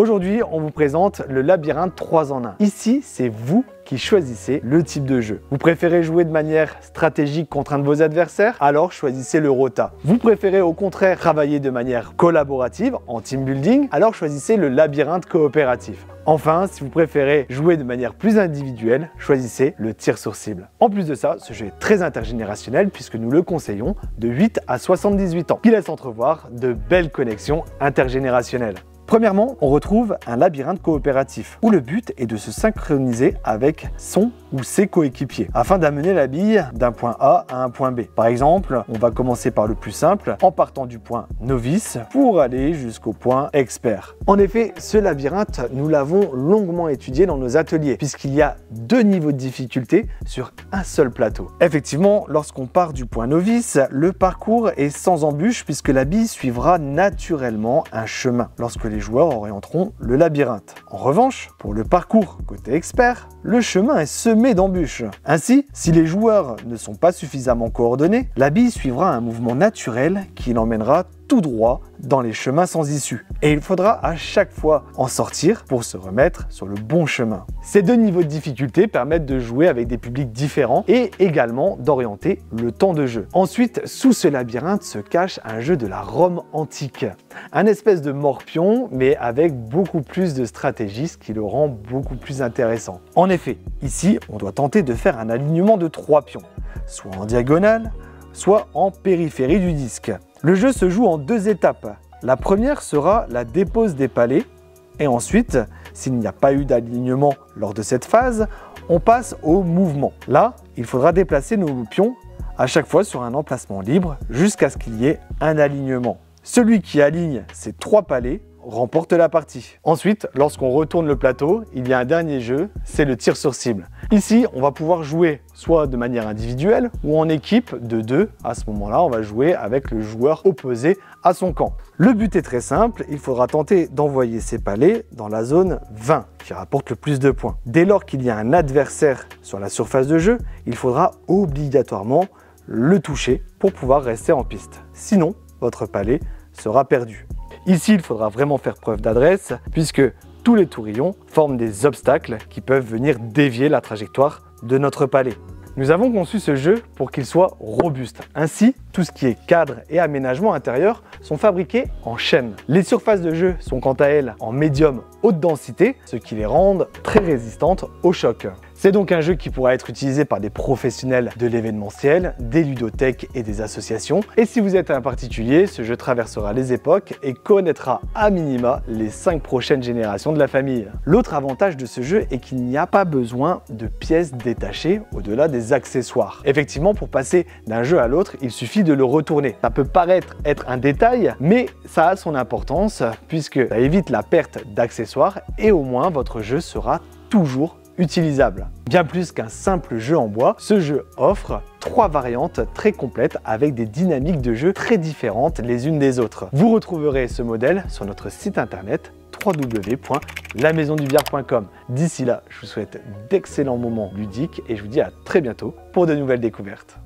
Aujourd'hui, on vous présente le labyrinthe 3 en 1. Ici, c'est vous qui choisissez le type de jeu. Vous préférez jouer de manière stratégique contre un de vos adversaires? Alors choisissez le rota. Vous préférez au contraire travailler de manière collaborative, en team building? Alors choisissez le labyrinthe coopératif. Enfin, si vous préférez jouer de manière plus individuelle, choisissez le tir sur cible. En plus de ça, ce jeu est très intergénérationnel puisque nous le conseillons de 8 à 78 ans, qui laisse entrevoir de belles connexions intergénérationnelles. Premièrement, on retrouve un labyrinthe coopératif où le but est de se synchroniser avec son ou ses coéquipiers afin d'amener la bille d'un point A à un point B. Par exemple, on va commencer par le plus simple en partant du point novice pour aller jusqu'au point expert. En effet, ce labyrinthe, nous l'avons longuement étudié dans nos ateliers puisqu'il y a 2 niveaux de difficulté sur un seul plateau. Effectivement, lorsqu'on part du point novice, le parcours est sans embûche puisque la bille suivra naturellement un chemin lorsque les joueurs orienteront le labyrinthe. En revanche, pour le parcours côté expert, le chemin est semé d'embûches. Ainsi, si les joueurs ne sont pas suffisamment coordonnés, la bille suivra un mouvement naturel qui l'emmènera tout droit dans les chemins sans issue. Et il faudra à chaque fois en sortir pour se remettre sur le bon chemin. Ces 2 niveaux de difficulté permettent de jouer avec des publics différents et également d'orienter le temps de jeu. Ensuite, sous ce labyrinthe se cache un jeu de la Rome antique. Un espèce de morpion, mais avec beaucoup plus de stratégie, ce qui le rend beaucoup plus intéressant. En effet, ici, on doit tenter de faire un alignement de 3 pions, soit en diagonale, soit en périphérie du disque. Le jeu se joue en 2 étapes. La première sera la dépose des palets et ensuite, s'il n'y a pas eu d'alignement lors de cette phase, on passe au mouvement. Là, il faudra déplacer nos pions à chaque fois sur un emplacement libre jusqu'à ce qu'il y ait un alignement. Celui qui aligne ces 3 palets remporte la partie. Ensuite, lorsqu'on retourne le plateau, il y a un dernier jeu, c'est le tir sur cible. Ici, on va pouvoir jouer soit de manière individuelle ou en équipe de 2. À ce moment-là, on va jouer avec le joueur opposé à son camp. Le but est très simple, il faudra tenter d'envoyer ces palets dans la zone 20, qui rapporte le plus de points. Dès lors qu'il y a un adversaire sur la surface de jeu, il faudra obligatoirement le toucher pour pouvoir rester en piste. Sinon, votre palais sera perdu. Ici, il faudra vraiment faire preuve d'adresse puisque tous les tourillons forment des obstacles qui peuvent venir dévier la trajectoire de notre palais. Nous avons conçu ce jeu pour qu'il soit robuste. Ainsi, tout ce qui est cadre et aménagement intérieur sont fabriqués en chaîne. Les surfaces de jeu sont quant à elles en médium haute densité, ce qui les rend très résistantes au choc. C'est donc un jeu qui pourra être utilisé par des professionnels de l'événementiel, des ludothèques et des associations. Et si vous êtes un particulier, ce jeu traversera les époques et connaîtra à minima les 5 prochaines générations de la famille. L'autre avantage de ce jeu est qu'il n'y a pas besoin de pièces détachées au-delà des accessoires. Effectivement, pour passer d'un jeu à l'autre, il suffit de le retourner. Ça peut paraître être un détail, mais ça a son importance puisque ça évite la perte d'accessoires et au moins votre jeu sera toujours utilisable. Bien plus qu'un simple jeu en bois, ce jeu offre 3 variantes très complètes avec des dynamiques de jeu très différentes les unes des autres. Vous retrouverez ce modèle sur notre site internet www.lamaisondubière.com. D'ici là, je vous souhaite d'excellents moments ludiques et je vous dis à très bientôt pour de nouvelles découvertes.